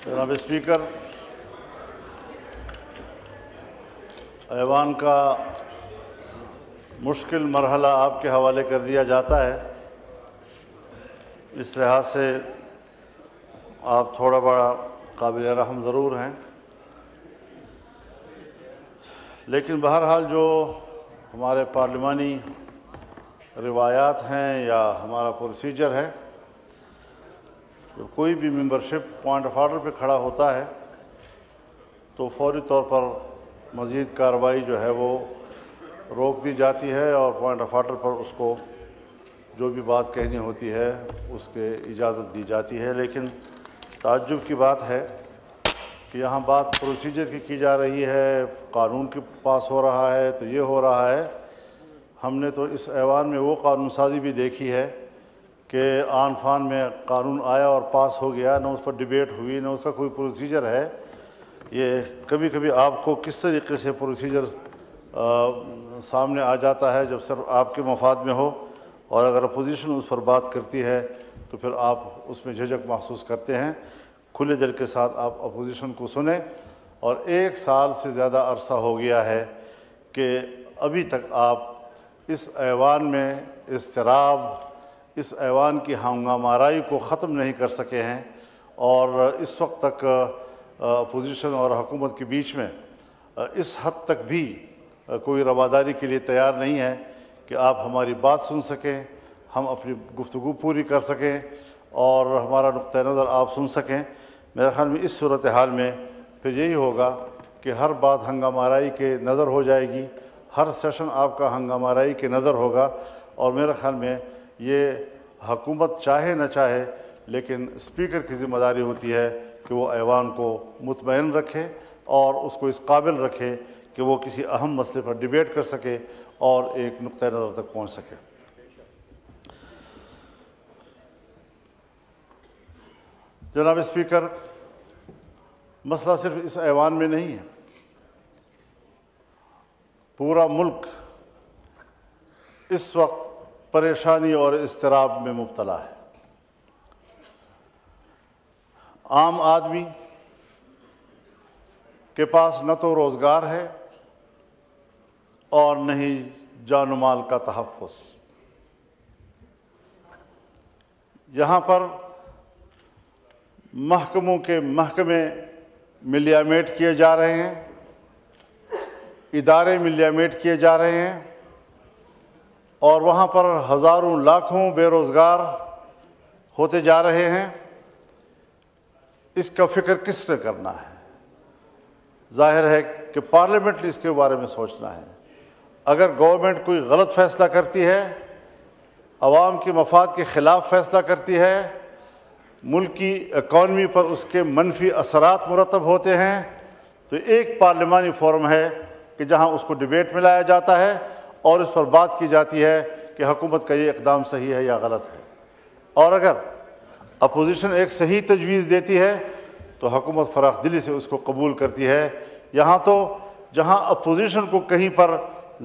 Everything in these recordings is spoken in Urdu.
جناب اسپیکر، ایوان کا مشکل مرحلہ آپ کے حوالے کر دیا جاتا ہے۔ اس لحاظ سے آپ تھوڑا بڑا قابل رحم ضرور ہیں، لیکن بہرحال جو ہمارے پارلیمانی روایات ہیں یا ہمارا پروسیجر ہے، جب کوئی بھی ممبرشپ پوائنٹ آف آرڈر پہ کھڑا ہوتا ہے تو فوری طور پر مزید کارروائی جو ہے وہ روک دی جاتی ہے اور پوائنٹ آف آرڈر پر اس کو جو بھی بات کہنی ہوتی ہے اس کے اجازت دی جاتی ہے۔ لیکن تعجب کی بات ہے کہ یہاں بات پروسیجر کی جا رہی ہے، قانون کے پاس ہو رہا ہے تو یہ ہو رہا ہے۔ ہم نے تو اس ایوان میں وہ قانون سازی بھی دیکھی ہے کہ آن فان میں قانون آیا اور پاس ہو گیا، نہ اس پر ڈیبیٹ ہوئی، نہ اس کا کوئی پروسیجر ہے۔ یہ کبھی کبھی آپ کو کس طریقے سے پروسیجر سامنے آ جاتا ہے جب صرف آپ کے مفاد میں ہو، اور اگر اپوزیشن اس پر بات کرتی ہے تو پھر آپ اس میں جھجک محسوس کرتے ہیں۔ کھلے دل کے ساتھ آپ اپوزیشن کو سنیں، اور 1 سال سے زیادہ عرصہ ہو گیا ہے کہ ابھی تک آپ اس ایوان میں اضطراب، اس ایوان کی ہنگامہ آرائی کو ختم نہیں کر سکے ہیں، اور اس وقت تک اپوزیشن اور حکومت کے بیچ میں اس حد تک بھی کوئی رواداری کے لیے تیار نہیں ہے کہ آپ ہماری بات سن سکیں، ہم اپنی گفتگو پوری کر سکیں اور ہمارا نقطہ نظر آپ سن سکیں۔ میرے خیال میں اس صورتحال میں پھر یہی ہوگا کہ ہر بات ہنگامہ آرائی کے نظر ہو جائے گی، ہر سیشن آپ کا ہنگامہ آرائی کے نظر ہوگا، اور میرے خیال میں یہ حکومت چاہے نہ چاہے لیکن اسپیکر کی ذمہ داری ہوتی ہے کہ وہ ایوان کو مطمئن رکھے اور اس کو اس قابل رکھے کہ وہ کسی اہم مسئلے پر ڈیبیٹ کر سکے اور ایک نقطہ نظر تک پہنچ سکے۔ جناب اسپیکر، مسئلہ صرف اس ایوان میں نہیں ہے، پورا ملک اس وقت پریشانی اور اضطراب میں مبتلا ہے۔ عام آدمی کے پاس نہ تو روزگار ہے اور نہ ہی جان و مال کا تحفظ۔ یہاں پر محکموں کے محکمے ملیامیٹ کیے جا رہے ہیں، ادارے ملیامیٹ کیے جا رہے ہیں، اور وہاں پر ہزاروں لاکھوں بے روزگار ہوتے جا رہے ہیں۔ اس کا فکر کس نے کرنا ہے؟ ظاہر ہے کہ پارلیمنٹ نے اس کے بارے میں سوچنا ہے۔ اگر گورنمنٹ کوئی غلط فیصلہ کرتی ہے، عوام کے مفاد کے خلاف فیصلہ کرتی ہے، ملک کی اکانومی پر اس کے منفی اثرات مرتب ہوتے ہیں، تو ایک پارلیمانی فورم ہے کہ جہاں اس کو ڈیبیٹ میں لایا جاتا ہے اور اس پر بات کی جاتی ہے کہ حکومت کا یہ اقدام صحیح ہے یا غلط ہے۔ اور اگر اپوزیشن ایک صحیح تجویز دیتی ہے تو حکومت فراخ دلی سے اس کو قبول کرتی ہے۔ یہاں تو جہاں اپوزیشن کو کہیں پر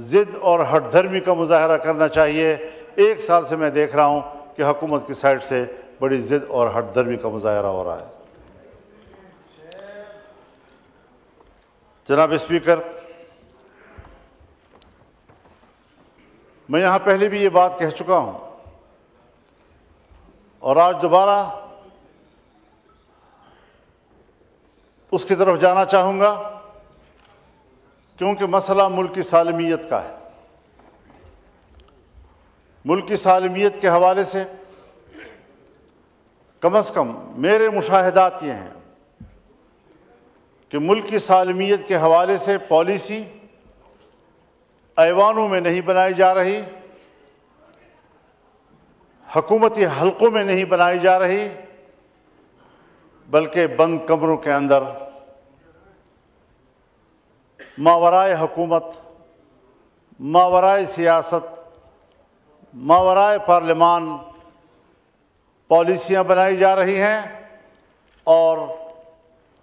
ضد اور ہٹ دھرمی کا مظاہرہ کرنا چاہیے، 1 سال سے میں دیکھ رہا ہوں کہ حکومت کی سائڈ سے بڑی ضد اور ہٹ دھرمی کا مظاہرہ ہو رہا ہے۔ جناب اسپیکر، میں یہاں پہلے بھی یہ بات کہہ چکا ہوں اور آج دوبارہ اس کی طرف جانا چاہوں گا، کیونکہ مسئلہ ملک کی سالمیت کا ہے۔ ملک کی سالمیت کے حوالے سے کم از کم میرے مشاہدات یہ ہیں کہ ملک کی سالمیت کے حوالے سے پالیسی ایوانوں میں نہیں بنائی جا رہی، حکومتی حلقوں میں نہیں بنائی جا رہی، بلکہ بند کمروں کے اندر ماورائے حکومت، ماورائے سیاست، ماورائے پارلیمان پالیسیاں بنائی جا رہی ہیں، اور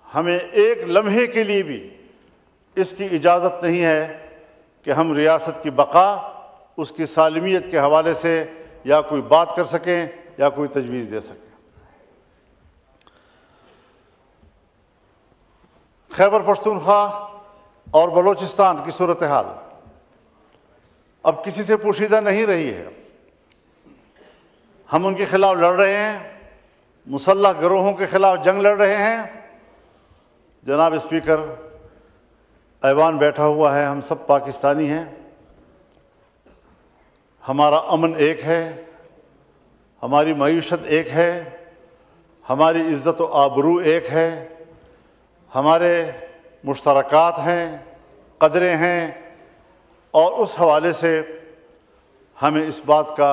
ہمیں ایک لمحے کے لیے بھی اس کی اجازت نہیں ہے کہ ہم ریاست کی بقا، اس کی سالمیت کے حوالے سے یا کوئی بات کر سکیں یا کوئی تجویز دے سکیں۔ خیبر پختونخوا اور بلوچستان کی صورتحال اب کسی سے پوشیدہ نہیں رہی ہے۔ ہم ان کے خلاف لڑ رہے ہیں، مسلح گروہوں کے خلاف جنگ لڑ رہے ہیں۔ جناب اسپیکر، ایوان بیٹھا ہوا ہے، ہم سب پاکستانی ہیں، ہمارا امن ایک ہے، ہماری معیشت ایک ہے، ہماری عزت و آبرو ایک ہے، ہمارے مشترکات ہیں، قدریں ہیں، اور اس حوالے سے ہمیں اس بات کا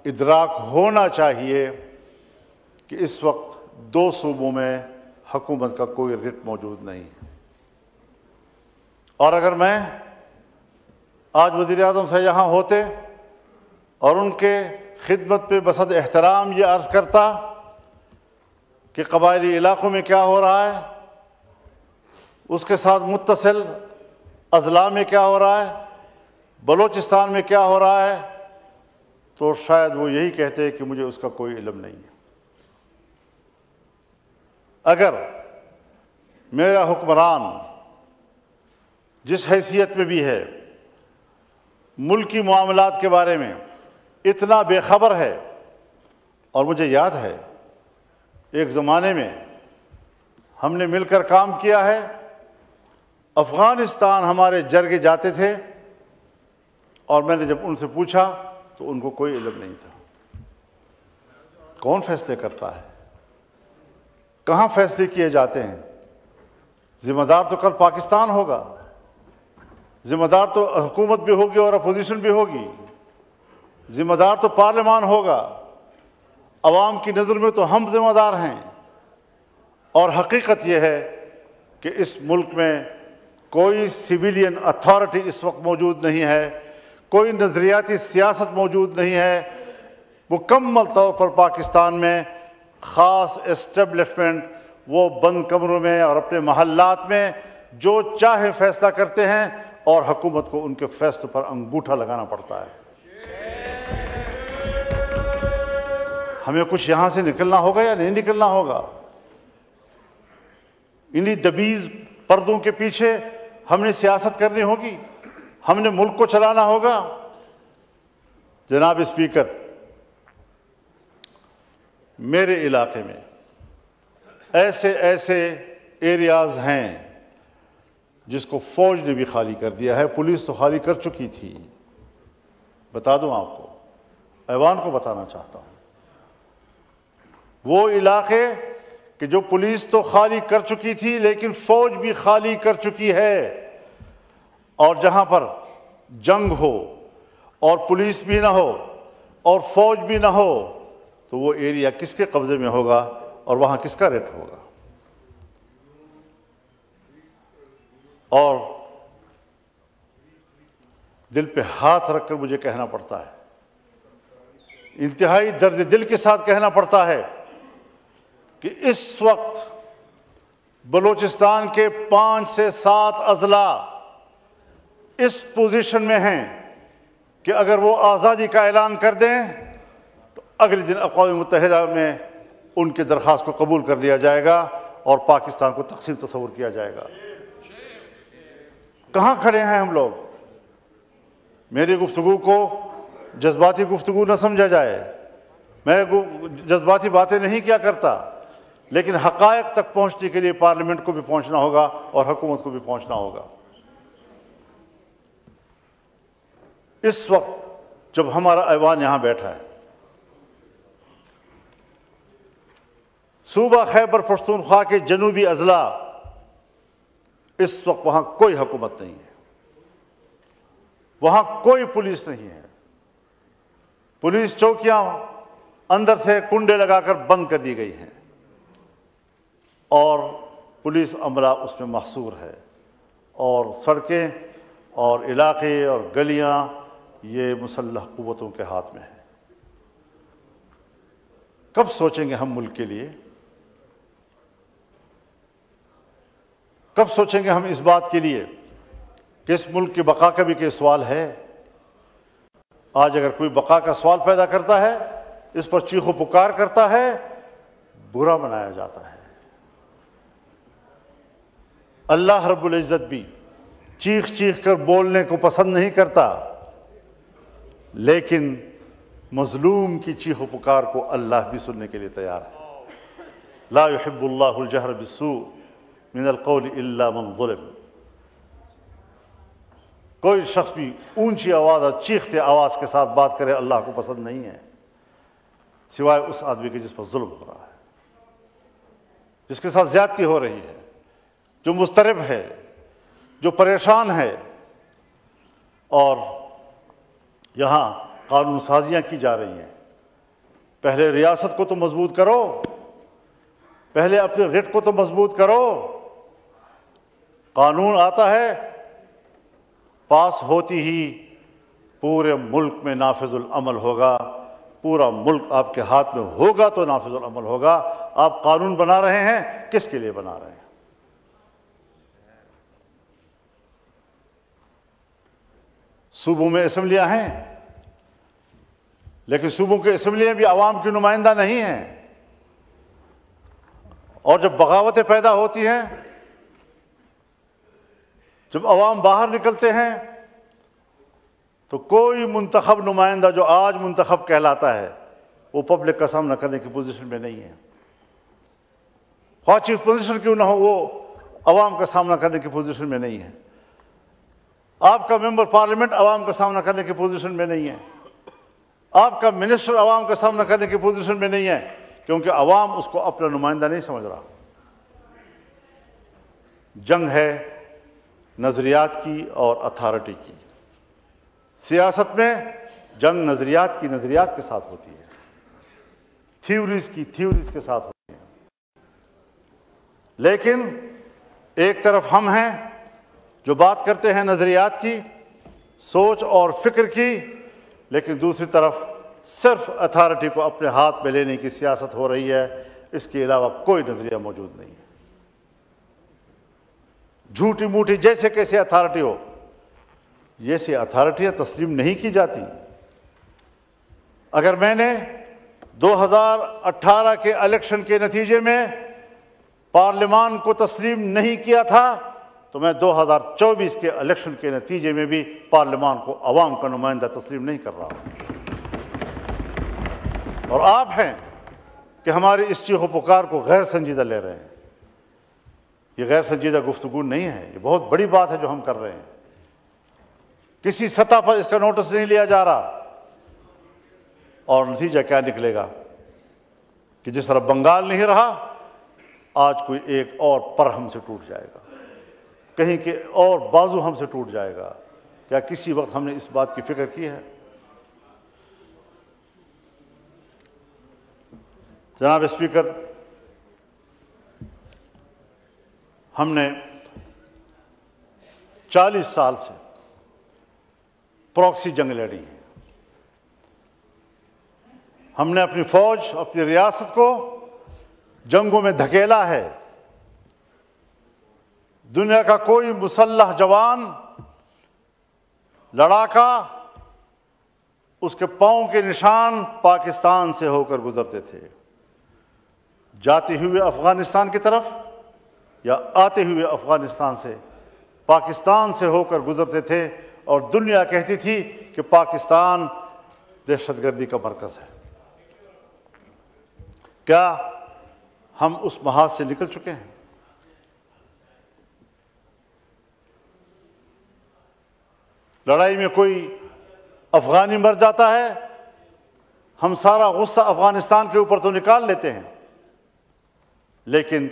ادراک ہونا چاہیے کہ اس وقت دو صوبوں میں حکومت کا کوئی رٹ موجود نہیں ہے۔ اور اگر میں آج وزیر اعظم سے یہاں ہوتے اور ان کے خدمت پہ بصد احترام یہ عرض کرتا کہ قبائلی علاقوں میں کیا ہو رہا ہے، اس کے ساتھ متصل اضلاع میں کیا ہو رہا ہے، بلوچستان میں کیا ہو رہا ہے، تو شاید وہ یہی کہتے کہ مجھے اس کا کوئی علم نہیں ہے۔ اگر میرا حکمران جس حیثیت میں بھی ہے ملکی معاملات کے بارے میں اتنا بے خبر ہے، اور مجھے یاد ہے ایک زمانے میں ہم نے مل کر کام کیا ہے، افغانستان ہمارے جرگے جاتے تھے، اور میں نے جب ان سے پوچھا تو ان کو کوئی علم نہیں تھا۔ کون فیصلے کرتا ہے؟ کہاں فیصلے کیے جاتے ہیں؟ ذمہ دار تو کل پاکستان ہوگا، ذمہ دار تو حکومت بھی ہوگی اور اپوزیشن بھی ہوگی، ذمہ دار تو پارلیمان ہوگا، عوام کی نظر میں تو ہم ذمہ دار ہیں۔ اور حقیقت یہ ہے کہ اس ملک میں کوئی سویلین اتھارٹی اس وقت موجود نہیں ہے، کوئی نظریاتی سیاست موجود نہیں ہے۔ مکمل طور پر پاکستان میں خاص اسٹیبلشمنٹ وہ بند کمروں میں اور اپنے محلات میں جو چاہے فیصلہ کرتے ہیں، اور حکومت کو ان کے فیصلوں پر انگوٹھا لگانا پڑتا ہے۔ ہمیں کچھ یہاں سے نکلنا ہوگا یا نہیں نکلنا ہوگا؟ انہی دبیز پردوں کے پیچھے ہم نے سیاست کرنی ہوگی، ہم نے ملک کو چلانا ہوگا۔ جناب اسپیکر، میرے علاقے میں ایسے ایریاز ہیں جس کو فوج نے بھی خالی کر دیا ہے، پولیس تو خالی کر چکی تھی۔ بتا دوں آپ کو، ایوان کو بتانا چاہتا ہوں، وہ علاقے کہ جو پولیس تو خالی کر چکی تھی لیکن فوج بھی خالی کر چکی ہے، اور جہاں پر جنگ ہو اور پولیس بھی نہ ہو اور فوج بھی نہ ہو تو وہ ایریا کس کے قبضے میں ہوگا اور وہاں کس کا ریٹ ہوگا؟ اور دل پہ ہاتھ رکھ کر مجھے کہنا پڑتا ہے، انتہائی درد دل کے ساتھ کہنا پڑتا ہے کہ اس وقت بلوچستان کے 5 سے 7 اضلاع اس پوزیشن میں ہیں کہ اگر وہ آزادی کا اعلان کر دیں تو اگلے دن اقوام متحدہ میں ان کی درخواست کو قبول کر لیا جائے گا اور پاکستان کو تقسیم تصور کیا جائے گا۔ کہاں کھڑے ہیں ہم لوگ؟ میری گفتگو کو جذباتی گفتگو نہ سمجھا جائے، میں جذباتی باتیں نہیں کیا کرتا، لیکن حقائق تک پہنچنے کے لیے پارلیمنٹ کو بھی پہنچنا ہوگا اور حکومت کو بھی پہنچنا ہوگا۔ اس وقت جب ہمارا ایوان یہاں بیٹھا ہے، صوبہ خیبر پختونخوا کے جنوبی اضلاع، اس وقت وہاں کوئی حکومت نہیں ہے، وہاں کوئی پولیس نہیں ہے، پولیس چوکیاں اندر سے کنڈے لگا کر بند کر دی گئی ہیں، اور پولیس عملہ اس میں محصور ہے، اور سڑکیں اور علاقے اور گلیاں یہ مسلح قوتوں کے ہاتھ میں ہیں۔ کب سوچیں گے ہم ملک کے لیے؟ کب سوچیں گے ہم اس بات کے لیے کہ اس ملک کی بقا کا بھی کوئی سوال ہے؟ آج اگر کوئی بقا کا سوال پیدا کرتا ہے، اس پر چیخ و پکار کرتا ہے، برا منایا جاتا ہے۔ اللہ رب العزت بھی چیخ چیخ کر بولنے کو پسند نہیں کرتا، لیکن مظلوم کی چیخ و پکار کو اللہ بھی سننے کے لیے تیار ہے۔ لا يحب اللہ الجہر بالسوء من القول الا من ظلم۔ کوئی شخص بھی اونچی آواز اور چیختے آواز کے ساتھ بات کرے اللہ کو پسند نہیں ہے، سوائے اس آدمی کے جس پر ظلم ہو رہا ہے، جس کے ساتھ زیادتی ہو رہی ہے، جو مضطرب ہے، جو پریشان ہے۔ اور یہاں قانون سازیاں کی جا رہی ہیں۔ پہلے ریاست کو تو مضبوط کرو، پہلے اپنے رٹ کو تو مضبوط کرو۔ قانون آتا ہے، پاس ہوتی ہی پورے ملک میں نافذ العمل ہوگا، پورا ملک آپ کے ہاتھ میں ہوگا تو نافذ العمل ہوگا۔ آپ قانون بنا رہے ہیں، کس کے لیے بنا رہے ہیں؟ صوبوں میں اسمبلیاں ہیں، لیکن صوبوں کی اسمبلیاں بھی عوام کی نمائندہ نہیں ہیں، اور جب بغاوتیں پیدا ہوتی ہیں، جب عوام باہر نکلتے ہیں، تو کوئی منتخب نمائندہ جو آج منتخب کہلاتا ہے وہ پبلک کا سامنا کرنے کی پوزیشن میں نہیں ہے، خواہ چیف پوزیشن کیوں نہ ہو، وہ عوام کا سامنا کرنے کی پوزیشن میں نہیں ہے۔ آپ کا ممبر پارلیمنٹ عوام کا سامنا کرنے کی پوزیشن میں نہیں ہے، آپ کا منسٹر عوام کا سامنا کرنے کی پوزیشن میں نہیں ہے، کیونکہ عوام اس کو اپنا نمائندہ نہیں سمجھ رہا۔ جنگ ہے نظریات کی اور اتھارٹی کی۔ سیاست میں جنگ نظریات کی نظریات کے ساتھ ہوتی ہے، تھیوریز کی تھیوریز کے ساتھ ہوتی ہے۔ لیکن ایک طرف ہم ہیں جو بات کرتے ہیں نظریات کی، سوچ اور فکر کی، لیکن دوسری طرف صرف اتھارٹی کو اپنے ہاتھ میں لینے کی سیاست ہو رہی ہے، اس کے علاوہ کوئی نظریہ موجود نہیں ہے۔ جھوٹی موٹی جیسے کیسے اتھارٹی ہو، یہ اتھارٹیاں تسلیم نہیں کی جاتی۔ اگر میں نے 2018 کے الیکشن کے نتیجے میں پارلیمان کو تسلیم نہیں کیا تھا تو میں 2024 کے الیکشن کے نتیجے میں بھی پارلیمان کو عوام کا نمائندہ تسلیم نہیں کر رہا ہوں۔ اور آپ ہیں کہ ہماری اس چیخ و پکار کو غیر سنجیدہ لے رہے ہیں۔ یہ غیر سنجیدہ گفتگو نہیں ہے، یہ بہت بڑی بات ہے جو ہم کر رہے ہیں۔ کسی سطح پر اس کا نوٹس نہیں لیا جا رہا، اور نتیجہ کیا نکلے گا کہ جس طرح بنگال نہیں رہا، آج کوئی ایک اور پر ہم سے ٹوٹ جائے گا، کہیں کہ اور بازو ہم سے ٹوٹ جائے گا۔ کیا کسی وقت ہم نے اس بات کی فکر کی ہے؟ جناب اسپیکر، ہم نے 40 سال سے پراکسی جنگ لڑی ہے۔ ہم نے اپنی فوج، اپنی ریاست کو جنگوں میں دھکیلا ہے۔ دنیا کا کوئی مسلح جوان، لڑاکا، اس کے پاؤں کے نشان پاکستان سے ہو کر گزرتے تھے، جاتے ہوئے افغانستان کی طرف یا آتے ہوئے افغانستان سے پاکستان سے ہو کر گزرتے تھے، اور دنیا کہتی تھی کہ پاکستان دہشت گردی کا مرکز ہے۔ کیا ہم اس محاذ سے نکل چکے ہیں؟ لڑائی میں کوئی افغانی مر جاتا ہے، ہم سارا غصہ افغانستان کے اوپر تو نکال لیتے ہیں، لیکن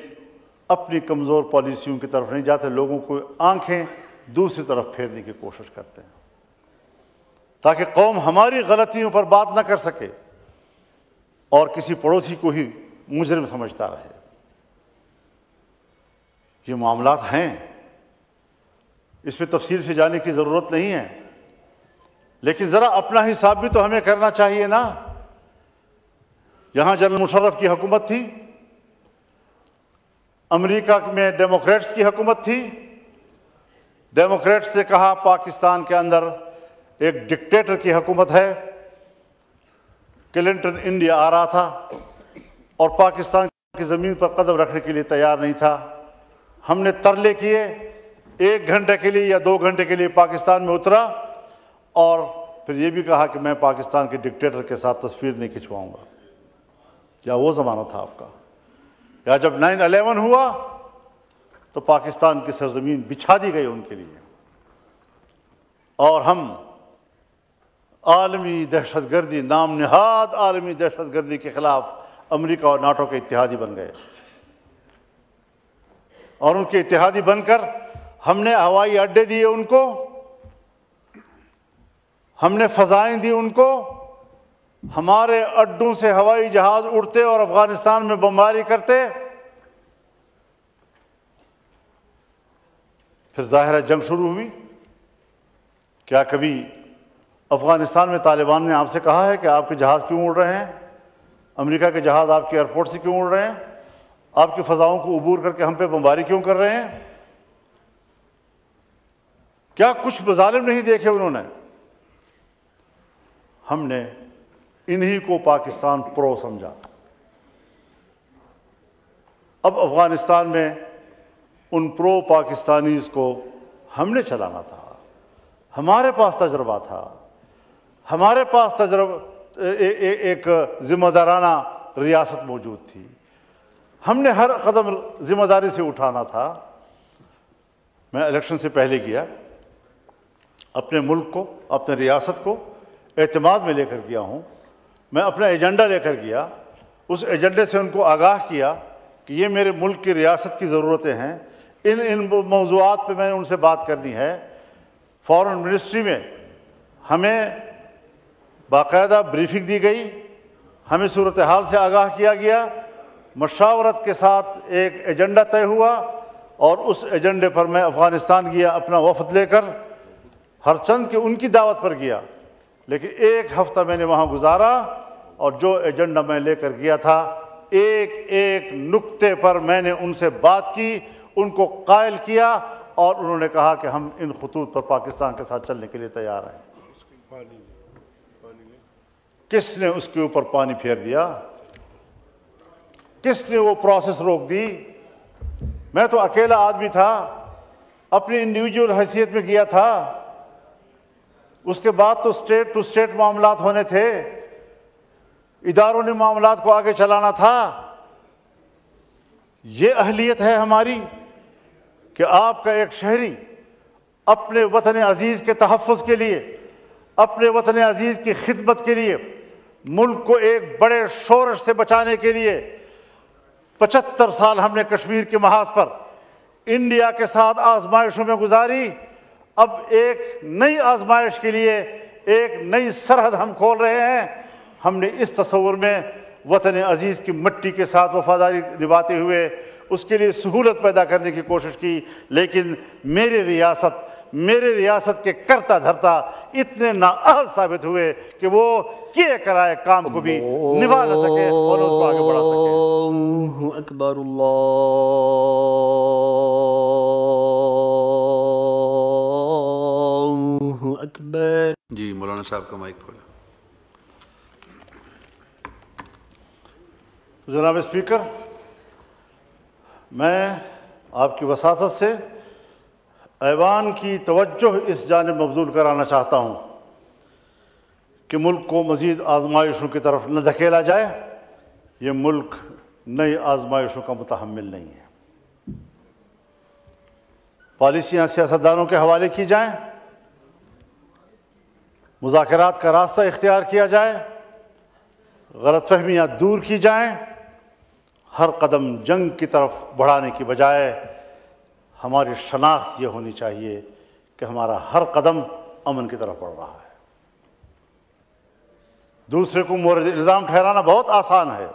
اپنی کمزور پالیسیوں کی طرف نہیں جاتے، لوگوں کو آنکھیں دوسری طرف پھیرنے کی کوشش کرتے ہیں تاکہ قوم ہماری غلطیوں پر بات نہ کر سکے اور کسی پڑوسی کو ہی مجرم سمجھتا رہے۔ یہ معاملات ہیں، اس پہ تفصیل سے جانے کی ضرورت نہیں ہے، لیکن ذرا اپنا حساب بھی تو ہمیں کرنا چاہیے نا۔ یہاں جنرل مشرف کی حکومت تھی، امریکہ میں ڈیموکریٹس کی حکومت تھی، ڈیموکریٹس نے کہا پاکستان کے اندر ایک ڈکٹیٹر کی حکومت ہے، کلنٹن انڈیا آ رہا تھا اور پاکستان کی زمین پر قدم رکھنے کے لیے تیار نہیں تھا۔ ہم نے ترلے کیے، 1 گھنٹے کے لیے یا 2 گھنٹے کے لیے پاکستان میں اترا، اور پھر یہ بھی کہا کہ میں پاکستان کے ڈکٹیٹر کے ساتھ تصویر نہیں کھنچواؤں گا۔ یا وہ زمانہ تھا آپ کا؟ یا جب 9/11 ہوا تو پاکستان کی سرزمین بچھا دی گئی ان کے لیے، اور ہم عالمی دہشت گردی، نام نہاد عالمی دہشت گردی کے خلاف امریکہ اور ناٹو کے اتحادی بن گئے، اور ان کے اتحادی بن کر ہم نے ہوائی اڈے دیے ان کو، ہم نے فضائیں دی ان کو، ہمارے اڈوں سے ہوائی جہاز اڑتے اور افغانستان میں بمباری کرتے۔ پھر ظاہرہ جنگ شروع ہوئی۔ کیا کبھی افغانستان میں طالبان نے آپ سے کہا ہے کہ آپ کے جہاز کیوں اڑ رہے ہیں؟ امریکہ کے جہاز آپ کے ایئرپورٹ سے کیوں اڑ رہے ہیں؟ آپ کی فضاؤں کو عبور کر کے ہم پہ بمباری کیوں کر رہے ہیں؟ کیا کچھ مظالم نہیں دیکھے انہوں نے؟ ہم نے انہی کو پاکستان پرو سمجھا۔ اب افغانستان میں ان پرو پاکستانیز کو ہم نے چلانا تھا، ہمارے پاس تجربہ تھا، ہمارے پاس ایک ذمہ دارانہ ریاست موجود تھی، ہم نے ہر قدم ذمہ داری سے اٹھانا تھا۔ میں الیکشن سے پہلے گیا، اپنے ملک کو، اپنے ریاست کو اعتماد میں لے کر گیا ہوں، میں اپنا ایجنڈا لے کر گیا، اس ایجنڈے سے ان کو آگاہ کیا کہ یہ میرے ملک کی ریاست کی ضرورتیں ہیں، ان موضوعات پہ میں نے ان سے بات کرنی ہے۔ فارن منسٹری میں ہمیں باقاعدہ بریفنگ دی گئی، ہمیں صورتحال سے آگاہ کیا گیا، مشاورت کے ساتھ ایک ایجنڈا طے ہوا، اور اس ایجنڈے پر میں افغانستان گیا اپنا وفد لے کر، ہر چند کہ ان کی دعوت پر گیا، لیکن 1 ہفتہ میں نے وہاں گزارا، اور جو ایجنڈا میں لے کر گیا تھا ایک ایک نکتے پر میں نے ان سے بات کی، ان کو قائل کیا، اور انہوں نے کہا کہ ہم ان خطوط پر پاکستان کے ساتھ چلنے کے لیے تیار ہیں۔ کس نے اس کے اوپر پانی پھیر دیا؟ کس نے وہ پروسیس روک دی؟ میں تو اکیلا آدمی تھا، اپنی انڈیویجول حیثیت میں گیا تھا، اس کے بعد تو اسٹیٹ ٹو اسٹیٹ معاملات ہونے تھے، اداروں نے معاملات کو آگے چلانا تھا۔ یہ اہلیت ہے ہماری کہ آپ کا ایک شہری اپنے وطن عزیز کے تحفظ کے لیے، اپنے وطن عزیز کی خدمت کے لیے، ملک کو ایک بڑے شورش سے بچانے کے لیے 75 سال ہم نے کشمیر کے محاذ پر انڈیا کے ساتھ آزمائشوں میں گزاری۔ اب ایک نئی آزمائش کے لیے ایک نئی سرحد ہم کھول رہے ہیں۔ ہم نے اس تصور میں وطن عزیز کی مٹی کے ساتھ وفاداری نبھاتے ہوئے اس کے لیے سہولت پیدا کرنے کی کوشش کی، لیکن میری ریاست کے کرتا دھرتا اتنے نااہل ثابت ہوئے کہ وہ کیے کرائے کام کو بھی نبھا نہ سکے اور اس کو آگے بڑھا سکے۔ اللہ اکبر، اللہ اکبر۔ جی مولانا صاحب کا مائک کھولا۔ جناب اسپیکر، میں آپ کی وساطت سے ایوان کی توجہ اس جانب مبذول کرانا چاہتا ہوں کہ ملک کو مزید آزمائشوں کی طرف نہ دھکیلا جائے۔ یہ ملک نئی آزمائشوں کا متحمل نہیں ہے۔ پالیسیاں سیاستدانوں کے حوالے کی جائیں، مذاکرات کا راستہ اختیار کیا جائے، غلط فہمیاں دور کی جائیں، ہر قدم جنگ کی طرف بڑھانے کی بجائے ہماری شناخت یہ ہونی چاہیے کہ ہمارا ہر قدم امن کی طرف بڑھ رہا ہے۔ دوسرے کو مورد الزام ٹھہرانا بہت آسان ہے،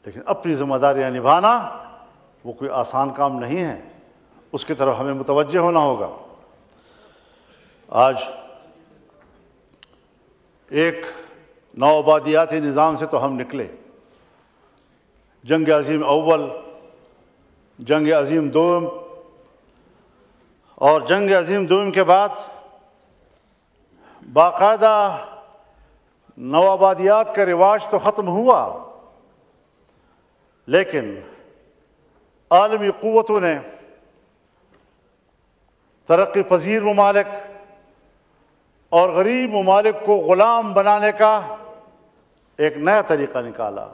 لیکن اپنی ذمہ داریاں نبھانا وہ کوئی آسان کام نہیں ہے، اس کی طرف ہمیں متوجہ ہونا ہوگا۔ آج ایک نوآبادیاتی نظام سے تو ہم نکلے، جنگ عظیم اول، جنگ عظیم دوم، اور جنگ عظیم دوم کے بعد باقاعدہ نوآبادیات کا رواج تو ختم ہوا، لیکن عالمی قوتوں نے ترقی پذیر ممالک اور غریب ممالک کو غلام بنانے کا ایک نیا طریقہ نکالا.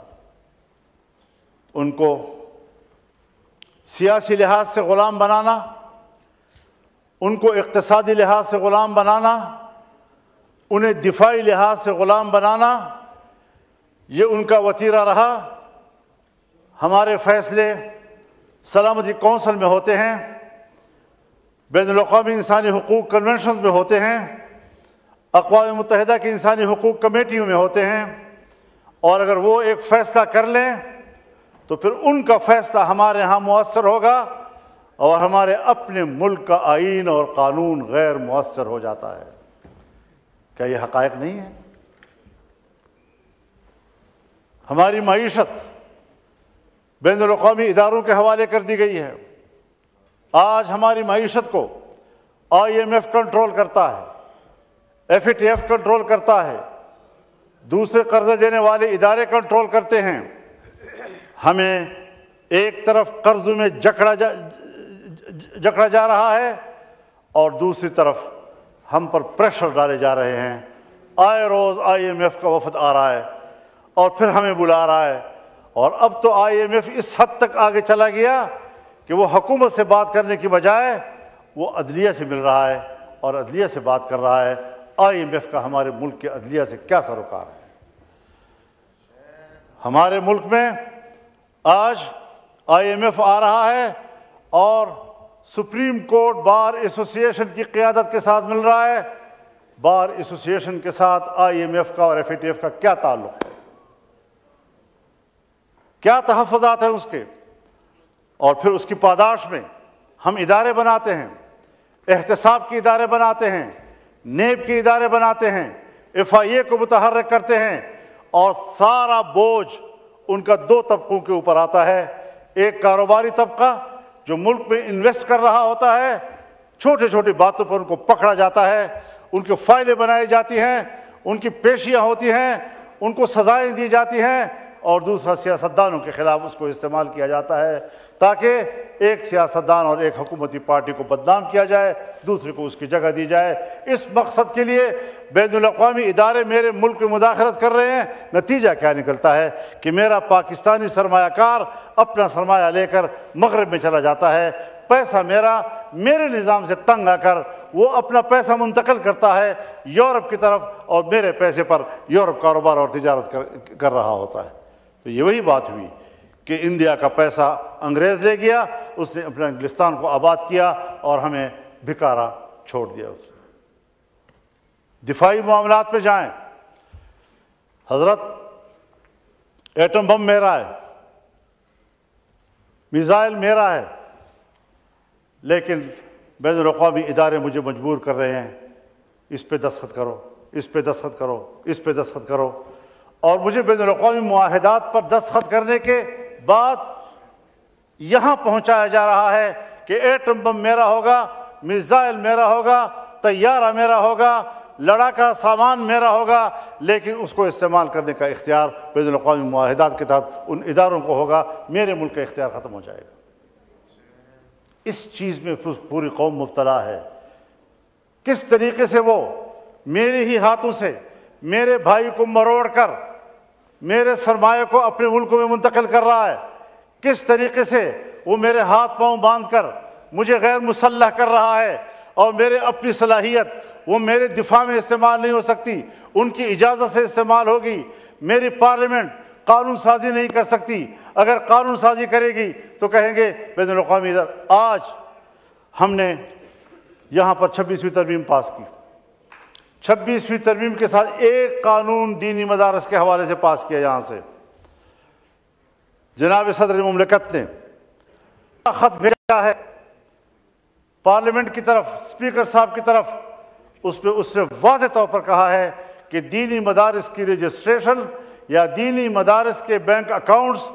ان کو سیاسی لحاظ سے غلام بنانا، ان کو اقتصادی لحاظ سے غلام بنانا، انہیں دفاعی لحاظ سے غلام بنانا، یہ ان کا وتیرہ رہا. ہمارے فیصلے سلامتی کونسل میں ہوتے ہیں، بین الاقوامی انسانی حقوق کنونشنز میں ہوتے ہیں، اقوام متحدہ کی انسانی حقوق کمیٹیوں میں ہوتے ہیں، اور اگر وہ ایک فیصلہ کر لیں تو پھر ان کا فیصلہ ہمارے ہاں مؤثر ہوگا اور ہمارے اپنے ملک کا آئین اور قانون غیر مؤثر ہو جاتا ہے. کیا یہ حقائق نہیں ہے؟ ہماری معیشت بین الاقوامی اداروں کے حوالے کر دی گئی ہے. آج ہماری معیشت کو IMF کنٹرول کرتا ہے، FATF کنٹرول کرتا ہے، دوسرے قرضے دینے والے ادارے کنٹرول کرتے ہیں. ہمیں ایک طرف قرضوں میں جکڑا جا رہا ہے اور دوسری طرف ہم پر پریشر ڈالے جا رہے ہیں. آئے روز IMF کا وفد آ رہا ہے اور پھر ہمیں بلا رہا ہے، اور اب تو IMF اس حد تک آگے چلا گیا کہ وہ حکومت سے بات کرنے کی بجائے وہ عدلیہ سے مل رہا ہے اور عدلیہ سے بات کر رہا ہے. IMF کا ہمارے ملک کے عدلیہ سے کیا سروکار ہے؟ ہمارے ملک میں آج IMF آ رہا ہے اور سپریم کورٹ بار ایسوسی ایشن کی قیادت کے ساتھ مل رہا ہے. بار ایسوسی ایشن کے ساتھ IMF کا اور FATF کا کیا تعلق ہے؟ کیا تحفظات ہیں اس کے؟ اور پھر اس کی پاداش میں ہم ادارے بناتے ہیں، احتساب کے ادارے بناتے ہیں، نیب کے ادارے بناتے ہیں، FIA کو متحرک کرتے ہیں، اور سارا بوجھ ان کا دو طبقوں کے اوپر آتا ہے. ایک کاروباری طبقہ جو ملک میں انویسٹ کر رہا ہوتا ہے، چھوٹی چھوٹی باتوں پر ان کو پکڑا جاتا ہے، ان کی فائلیں بنائی جاتی ہیں، ان کی پیشیاں ہوتی ہیں، ان کو سزائیں دی جاتی ہیں، اور دوسرا سیاستدانوں کے خلاف اس کو استعمال کیا جاتا ہے تاکہ ایک سیاستدان اور ایک حکومتی پارٹی کو بدنام کیا جائے، دوسرے کو اس کی جگہ دی جائے. اس مقصد کے لیے بین الاقوامی ادارے میرے ملک میں مداخلت کر رہے ہیں. نتیجہ کیا نکلتا ہے کہ میرا پاکستانی سرمایہ کار اپنا سرمایہ لے کر مغرب میں چلا جاتا ہے. پیسہ میرے نظام سے تنگ آ کر وہ اپنا پیسہ منتقل کرتا ہے یورپ کی طرف، اور میرے پیسے پر یورپ کاروبار اور تجارت کر رہا ہوتا ہے. تو یہ وہی بات ہوئی کہ انڈیا کا پیسہ انگریز لے گیا، اس نے اپنے انگلستان کو آباد کیا اور ہمیں بھکارا چھوڑ دیا. اس نے دفاعی معاملات میں جائیں، حضرت ایٹم بم میرا ہے، میزائل میرا ہے، لیکن بین الاقوامی ادارے مجھے مجبور کر رہے ہیں اس پہ دستخط کرو، اس پہ دستخط کرو، اس پہ دستخط کرو. اور مجھے بین الاقوامی معاہدات پر دستخط کرنے کے بعد یہاں پہنچایا جا رہا ہے کہ ایٹم بم میرا ہوگا، میزائل میرا ہوگا، طیارہ میرا ہوگا، لڑاکا سامان میرا ہوگا، لیکن اس کو استعمال کرنے کا اختیار بین الاقوامی معاہدات کے تحت ان اداروں کو ہوگا. میرے ملک کا اختیار ختم ہو جائے گا. اس چیز میں پوری قوم مبتلا ہے. کس طریقے سے وہ میرے ہی ہاتھوں سے میرے بھائی کو مروڑ کر میرے سرمایہ کو اپنے ملکوں میں منتقل کر رہا ہے، کس طریقے سے وہ میرے ہاتھ پاؤں باندھ کر مجھے غیر مسلح کر رہا ہے، اور میرے اپنی صلاحیت وہ میرے دفاع میں استعمال نہیں ہو سکتی، ان کی اجازت سے استعمال ہوگی. میری پارلیمنٹ قانون سازی نہیں کر سکتی. اگر قانون سازی کرے گی تو کہیں گے بین الاقوامی ادارے. آج ہم نے یہاں پر 26ویں ترمیم پاس کی. 26ویں ترمیم کے ساتھ ایک قانون دینی مدارس کے حوالے سے پاس کیا. یہاں سے جناب صدر مملکت نے خط بھیجا ہے پارلیمنٹ کی طرف، اسپیکر صاحب کی طرف. اس نے واضح طور پر کہا ہے کہ دینی مدارس کی رجسٹریشن یا دینی مدارس کے بینک اکاؤنٹس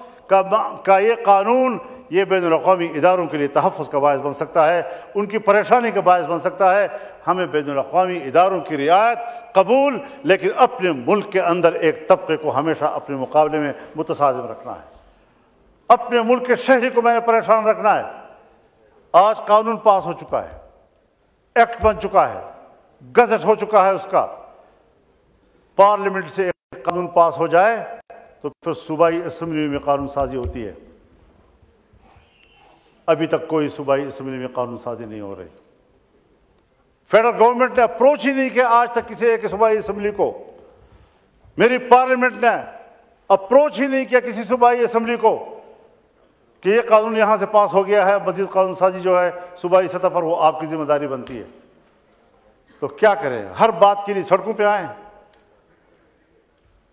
کا یہ قانون یہ بین الاقوامی اداروں کے لیے تحفظ کا باعث بن سکتا ہے، ان کی پریشانی کا باعث بن سکتا ہے. ہمیں بین الاقوامی اداروں کی رعایت قبول، لیکن اپنے ملک کے اندر ایک طبقے کو ہمیشہ اپنے مقابلے میں متصادم رکھنا ہے. اپنے ملک کے شہری کو میں نے پریشان رکھنا ہے. آج قانون پاس ہو چکا ہے ایکٹ بن چکا ہے، گزٹ ہو چکا ہے اس کا، پارلیمنٹ سے ایک قانون پاس ہو جائے تو پھر صوبائی اسمبلی میں قانون سازی ہوتی ہے۔ ابھی تک کوئی صوبائی اسمبلی میں قانون سازی نہیں ہو رہی۔ فیڈرل گورنمنٹ نے اپروچ ہی نہیں کیا آج تک کسی ایک صوبائی اسمبلی کو، میری پارلیمنٹ نے اپروچ ہی نہیں کیا کسی صوبائی اسمبلی کو کہ یہ قانون یہاں سے پاس ہو گیا ہے، مزید قانون سازی جو ہے صوبائی سطح پر وہ آپ کی ذمہ داری بنتی ہے۔ تو کیا کریں؟ ہر بات کے لیے سڑکوں پہ آئیں،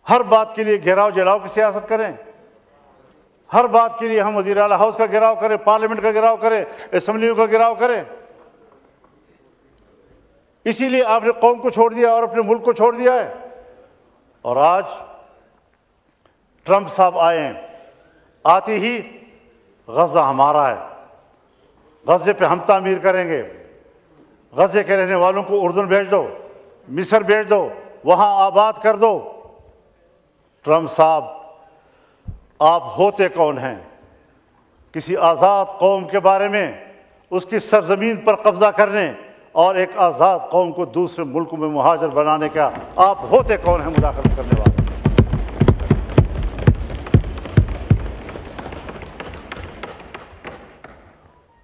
ہر بات کے لیے گھیراؤ جلاؤ کی سیاست کریں، ہر بات کے لیے ہم وزیر اعلیٰ ہاؤس کا گھیراؤ کریں، پارلیمنٹ کا گھیراؤ کریں، اسمبلیوں کا گھیراؤ کریں۔ اسی لیے آپ نے قوم کو چھوڑ دیا اور اپنے ملک کو چھوڑ دیا ہے۔ اور آج ٹرمپ صاحب آئے ہیں، آتے ہی غزہ ہمارا ہے، غزے پہ ہم تعمیر کریں گے، غزے کے رہنے والوں کو اردن بھیج دو، مصر بھیج دو، وہاں آباد کر دو۔ ٹرمپ صاحب آپ ہوتے کون ہیں؟ کسی آزاد قوم کے بارے میں، اس کی سرزمین پر قبضہ کرنے اور ایک آزاد قوم کو دوسرے ملکوں میں مہاجر بنانے کا آپ ہوتے کون ہیں مداخلت کرنے والے؟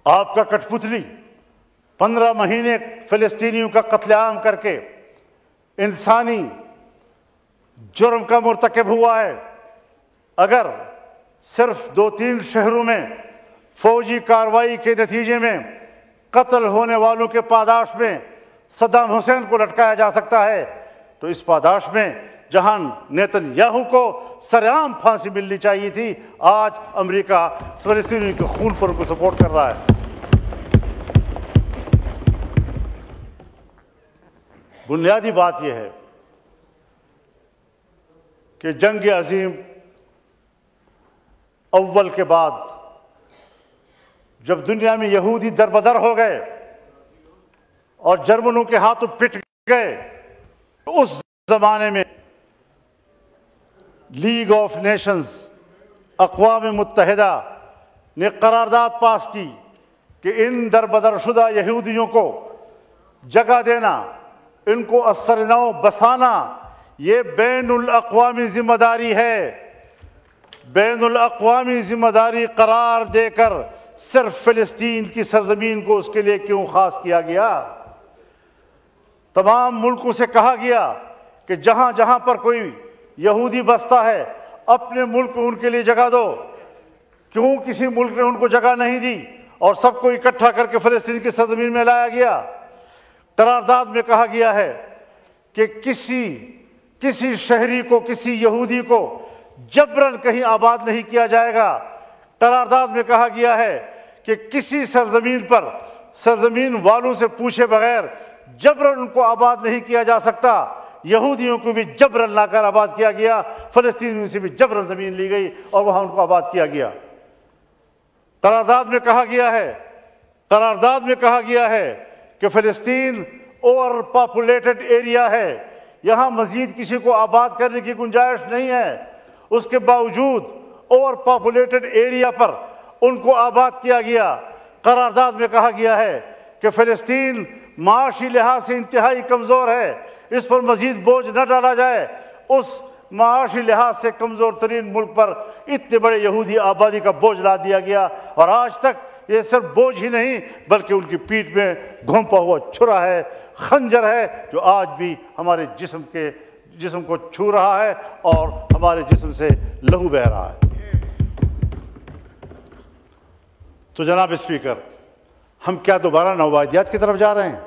آپ کا کٹھ پتلی 15 مہینے فلسطینیوں کا قتل عام کر کے انسانی جرم کا مرتکب ہوا ہے۔ اگر صرف 2-3 شہروں میں فوجی کارروائی کے نتیجے میں قتل ہونے والوں کے پاداش میں صدام حسین کو لٹکایا جا سکتا ہے تو اس پاداش میں جہاں نیتن یاہو کو سرعام پھانسی ملنی چاہیے تھی، آج امریکہ فلسطینیوں کے خون پر ان کو سپورٹ کر رہا ہے۔ بنیادی بات یہ ہے کہ جنگ عظیم اول کے بعد جب دنیا میں یہودی دربدر ہو گئے اور جرمنوں کے ہاتھوں پٹ گئے، اس زمانے میں لیگ آف نیشنز، اقوام متحدہ نے قرارداد پاس کی کہ ان دربدر شدہ یہودیوں کو جگہ دینا، ان کو اثر نو بسانا، یہ بین الاقوامی ذمہ داری ہے۔ بین الاقوامی ذمہ داری قرار دے کر صرف فلسطین کی سرزمین کو اس کے لیے کیوں خاص کیا گیا؟ تمام ملکوں سے کہا گیا کہ جہاں جہاں پر کوئی یہودی بستا ہے اپنے ملک میں ان کے لیے جگہ دو۔ کیوں کسی ملک نے ان کو جگہ نہیں دی اور سب کو اکٹھا کر کے فلسطین کی سرزمین میں لایا گیا؟ قرارداد میں کہا گیا ہے کہ کسی شہری کو، کسی یہودی کو جبراً کہیں آباد نہیں کیا جائے گا۔ قرارداد میں کہا گیا ہے کہ کسی سرزمین پر سرزمین والوں سے پوچھے بغیر جبراً ان کو آباد نہیں کیا جا سکتا۔ یہودیوں کو بھی جبراً لا کر آباد کیا گیا، فلسطینیوں سے بھی جبراً زمین لی گئی اور وہاں ان کو آباد کیا گیا۔ قرارداد میں کہا گیا ہے کہ فلسطین اوور پاپولیٹڈ ایریا ہے، یہاں مزید کسی کو آباد کرنے کی گنجائش نہیں ہے۔ اس کے باوجود اوور پاپولیٹڈ ایریا پر ان کو آباد کیا گیا۔ قرارداد میں کہا گیا ہے کہ فلسطین معاشی لحاظ سے انتہائی کمزور ہے، اس پر مزید بوجھ نہ ڈالا جائے۔ اس معاشی لحاظ سے کمزور ترین ملک پر اتنے بڑے یہودی آبادی کا بوجھ لا دیا گیا، اور آج تک یہ صرف بوجھ ہی نہیں بلکہ ان کی پیٹھ میں گھونپا ہوا چھرا ہے، خنجر ہے، جو آج بھی ہمارے جسم کو چھو رہا ہے اور ہمارے جسم سے لہو بہہ رہا ہے۔ تو جناب اسپیکر، ہم کیا دوبارہ نوآبادیات کی طرف جا رہے ہیں؟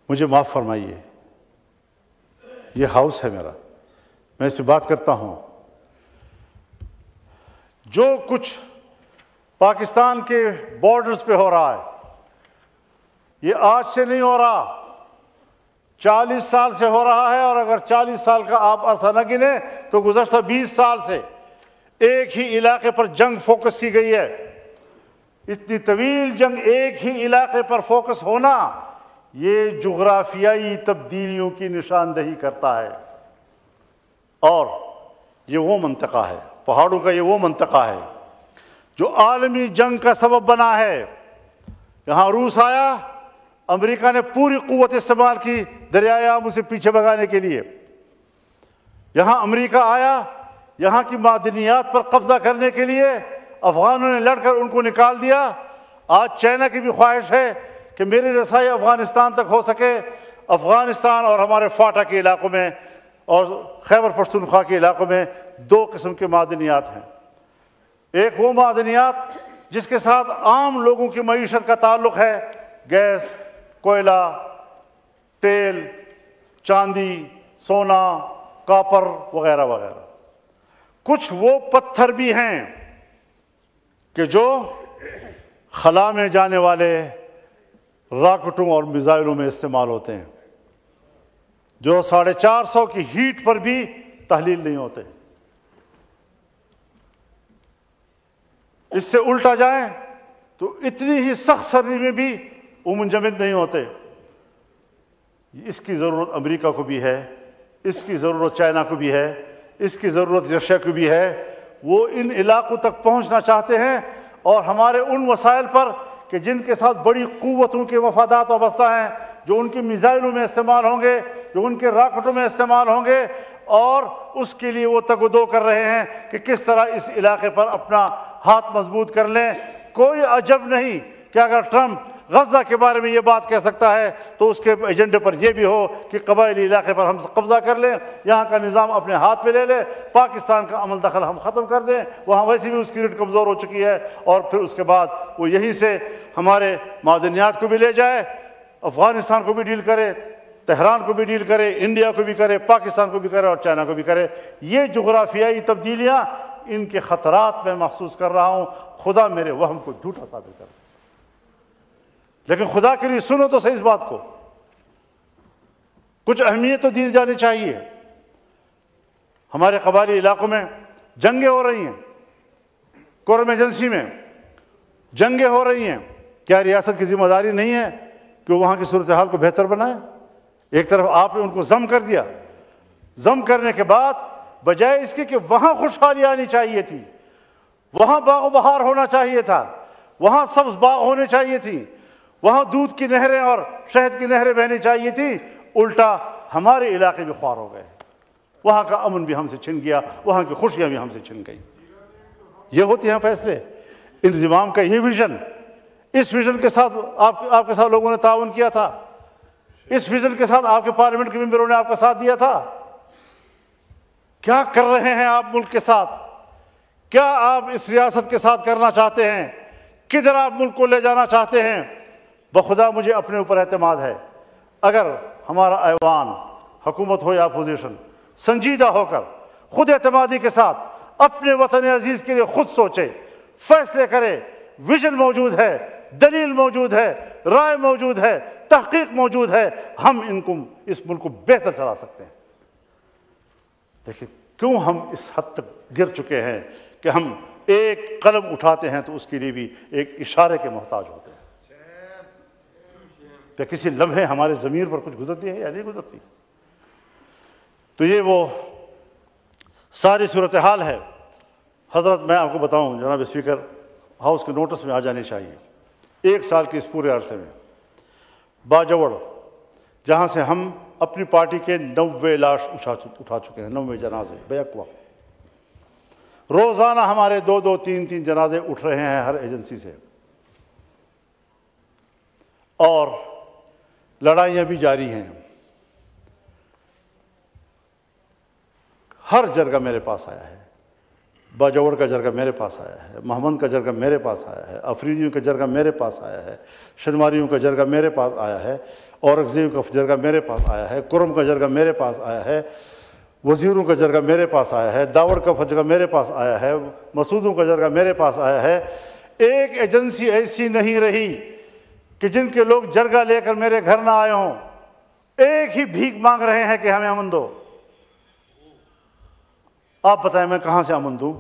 مجھے معاف فرمائیے، یہ ہاؤس ہے میرا، میں اس سے بات کرتا ہوں۔ جو کچھ پاکستان کے بارڈرز پہ ہو رہا ہے یہ آج سے نہیں ہو رہا، 40 سال سے ہو رہا ہے، اور اگر 40 سال کا آپ عرصہ نہ گنے تو گزشتہ 20 سال سے ایک ہی علاقے پر جنگ فوکس کی گئی ہے۔ اتنی طویل جنگ ایک ہی علاقے پر فوکس ہونا یہ جغرافیائی تبدیلیوں کی نشاندہی کرتا ہے، اور یہ وہ منطقہ ہے، پہاڑوں کا یہ وہ منطقہ ہے جو عالمی جنگ کا سبب بنا ہے۔ یہاں روس آیا، امریکہ نے پوری قوت استعمال کی دریائے آم اسے پیچھے بھگانے کے لیے۔ یہاں امریکہ آیا، یہاں کی معدنیات پر قبضہ کرنے کے لیے، افغانوں نے لڑ کر ان کو نکال دیا۔ آج چائنا کی بھی خواہش ہے کہ میری رسائی افغانستان تک ہو سکے۔ افغانستان اور ہمارے فاٹا کے علاقوں میں اور خیبر پختونخوا کے علاقوں میں دو قسم کے معدنیات ہیں۔ ایک وہ معدنیات جس کے ساتھ عام لوگوں کی معیشت کا تعلق ہے، گیس، کوئلہ، تیل، چاندی، سونا، کاپر وغیرہ وغیرہ۔ کچھ وہ پتھر بھی ہیں کہ جو خلا میں جانے والے راکٹوں اور میزائلوں میں استعمال ہوتے ہیں، جو 450 کی ہیٹ پر بھی تحلیل نہیں ہوتے۔ اس سے الٹا جائیں تو اتنی ہی سخت سردی میں بھی وہ منجمد نہیں ہوتے۔ اس کی ضرورت امریکہ کو بھی ہے، اس کی ضرورت چائنا کو بھی ہے، اس کی ضرورت رشیا کو بھی ہے۔ وہ ان علاقوں تک پہنچنا چاہتے ہیں اور ہمارے ان وسائل پر کہ جن کے ساتھ بڑی قوتوں کے مفادات وابستہ ہیں، جو ان کے میزائلوں میں استعمال ہوں گے، جو ان کے راکٹوں میں استعمال ہوں گے، اور اس کے لیے وہ تگ و دو کر رہے ہیں کہ کس طرح اس علاقے پر اپنا ہاتھ مضبوط کر لیں۔ کوئی عجب نہیں کہ اگر ٹرمپ غزہ کے بارے میں یہ بات کہہ سکتا ہے تو اس کے ایجنڈے پر یہ بھی ہو کہ قبائلی علاقے پر ہم قبضہ کر لیں، یہاں کا نظام اپنے ہاتھ میں لے لیں، پاکستان کا عمل دخل ہم ختم کر دیں۔ وہاں ویسے بھی اس کی ریٹ کمزور ہو چکی ہے، اور پھر اس کے بعد وہ یہیں سے ہمارے معدنیات کو بھی لے جائے، افغانستان کو بھی ڈیل کرے، تہران کو بھی ڈیل کرے، انڈیا کو بھی کرے، پاکستان کو بھی کرے اور چائنا کو بھی کرے۔ یہ جغرافیائی تبدیلیاں، ان کے خطرات میں محسوس کر رہا ہوں۔ خدا میرے وہم کو جھوٹا ثابت کر، لیکن خدا کے لیے سنو تو صحیح اس بات کو، کچھ اہمیت تو دی جانی چاہیے۔ ہمارے قبائلی علاقوں میں جنگیں ہو رہی ہیں، قوم ایجنسی میں جنگیں ہو رہی ہیں۔ کیا ریاست کی ذمہ داری نہیں ہے کہ وہاں کی صورتحال کو بہتر بنائے؟ ایک طرف آپ نے ان کو ضم کر دیا، ضم کرنے کے بعد بجائے اس کے کہ وہاں خوشحالی آنی چاہیے تھی، وہاں باغ و بہار ہونا چاہیے تھا، وہاں سبز باغ ہونے چاہیے تھی، وہاں دودھ کی نہریں اور شہد کی نہریں بہنی چاہیے تھی، الٹا ہمارے علاقے بھی خوار ہو گئے، وہاں کا امن بھی ہم سے چھن گیا، وہاں کی خوشیاں بھی ہم سے چھن گئی۔ یہ ہوتے ہیں فیصلے، انضمام کا یہ ویژن، اس ویژن کے ساتھ آپ کے ساتھ لوگوں نے تعاون کیا تھا، اس ویژن کے ساتھ آپ کے پارلیمنٹ کے ممبروں نے آپ کا ساتھ دیا تھا۔ کیا کر رہے ہیں آپ ملک کے ساتھ؟ کیا آپ اس ریاست کے ساتھ کرنا چاہتے ہیں؟ کدھر آپ ملک کو لے جانا چاہتے ہیں؟ بخدا مجھے اپنے اوپر اعتماد ہے، اگر ہمارا ایوان، حکومت ہو یا اپوزیشن، سنجیدہ ہو کر خود اعتمادی کے ساتھ اپنے وطن عزیز کے لیے خود سوچے، فیصلے کرے، ویژن موجود ہے، دلیل موجود ہے، رائے موجود ہے، تحقیق موجود ہے، ہم اس ملک کو بہتر چلا سکتے ہیں۔ لیکن کیوں ہم اس حد تک گر چکے ہیں کہ ہم ایک قلم اٹھاتے ہیں تو اس کے لیے بھی ایک اشارے کے محتاج ہوتے ہیں؟ کہ کسی لمحے ہمارے ضمیر پر کچھ گزرتی ہے یا نہیں گزرتی؟ تو یہ وہ ساری صورتحال ہے۔ حضرت میں آپ کو بتاؤں، جناب اسپیکر، ہاؤس کے نوٹس میں آ جانی چاہیے، 1 سال کے اس پورے عرصے میں باجوڑ، جہاں سے ہم اپنی پارٹی کے 90 لاش اٹھا چکے ہیں، 90 جنازے بیک وقت، روزانہ ہمارے 2-2 3-3 جنازے اٹھ رہے ہیں ہر ایجنسی سے، اور لڑائیاں بھی جاری ہیں۔ ہر جرگہ میرے پاس آیا ہے، باجوڑ کا جرگہ میرے پاس آیا ہے، محمد کا جرگہ میرے پاس آیا ہے، افریدیوں کا جرگہ میرے پاس آیا ہے، شنواریوں کا جرگہ میرے پاس آیا ہے، اورنگزیب کا جرگہ میرے پاس آیا ہے، کرم کا جرگہ میرے پاس آیا ہے، وزیروں کا جرگہ میرے پاس آیا ہے، داوڑ کا جرگہ میرے پاس آیا ہے، مسعودوں کا جرگہ میرے پاس آیا ہے۔ ایک ایجنسی ایسی نہیں رہی کہ جن کے لوگ جرگہ لے کر میرے گھر نہ آئے ہوں، ایک ہی بھیک مانگ رہے ہیں کہ ہمیں امن دو۔ آپ بتائیں میں کہاں سے امن دوں؟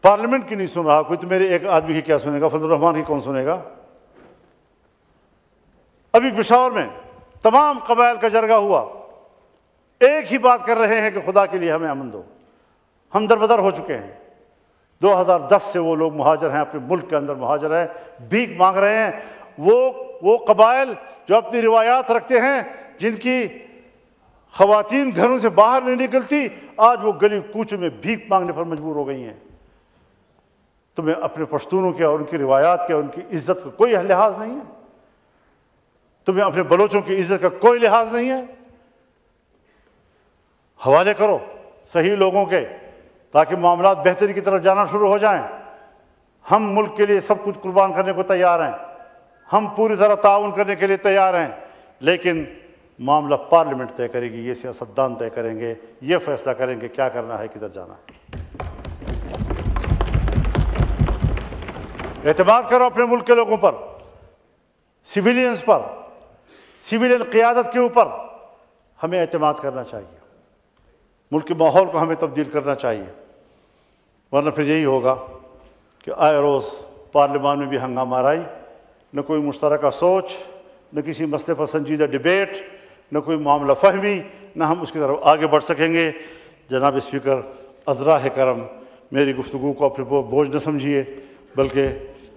پارلیمنٹ کی نہیں سن رہا کوئی، تو میرے ایک آدمی کی کیا سنے گا؟ فضل الرحمان کی کون سنے گا؟ ابھی پشاور میں تمام قبائل کا جرگہ ہوا، ایک ہی بات کر رہے ہیں کہ خدا کے لیے ہمیں امن دو۔ ہم دربدر ہو چکے ہیں، 2010 سے وہ لوگ مہاجر ہیں، اپنے ملک کے اندر مہاجر ہیں، بھیک مانگ رہے ہیں۔ وہ قبائل جو اپنی روایات رکھتے ہیں، جن کی خواتین گھروں سے باہر نہیں نکلتی، آج وہ گلی کوچوں میں بھیک مانگنے پر مجبور ہو گئی ہیں۔ تمہیں اپنے پشتونوں کے اور ان کی روایات کے اور ان کی عزت کا کوئی لحاظ نہیں ہے؟ تمہیں اپنے بلوچوں کی عزت کا کوئی لحاظ نہیں ہے؟ حوالے کرو صحیح لوگوں کے، تاکہ معاملات بہتری کی طرف جانا شروع ہو جائیں۔ ہم ملک کے لیے سب کچھ قربان کرنے کو تیار ہیں، ہم پوری طرح تعاون کرنے کے لیے تیار ہیں، لیکن معاملہ پارلیمنٹ طے کرے گی، یہ سیاستدان طے کریں گے، یہ فیصلہ کریں گے کیا کرنا ہے، کدھر جانا ہے۔ اعتماد کرو اپنے ملک کے لوگوں پر، سویلینز پر، سویلین قیادت کے اوپر ہمیں اعتماد کرنا چاہیے۔ ملک کے ماحول کو ہمیں تبدیل کرنا چاہیے، ورنہ پھر یہی ہوگا کہ آئے روز پارلیمان میں بھی ہنگامہ آرائی، نہ کوئی مشترکہ سوچ، نہ کسی مسئلے پر سنجیدہ ڈیبیٹ، نہ کوئی معاملہ فہمی، نہ ہم اس کی طرف آگے بڑھ سکیں گے۔ جناب اسپیکر، عذراء کرم، میری گفتگو کو اپنے بوجھ نہ سمجھیے، بلکہ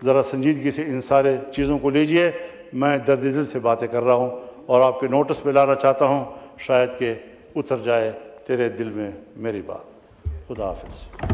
ذرا سنجیدگی سے ان سارے چیزوں کو لیجئے۔ میں درد دل سے باتیں کر رہا ہوں اور آپ کے نوٹس پہ لانا چاہتا ہوں، شاید کہ اتر جائے تیرے دل میں میری بات۔ خدا حافظ۔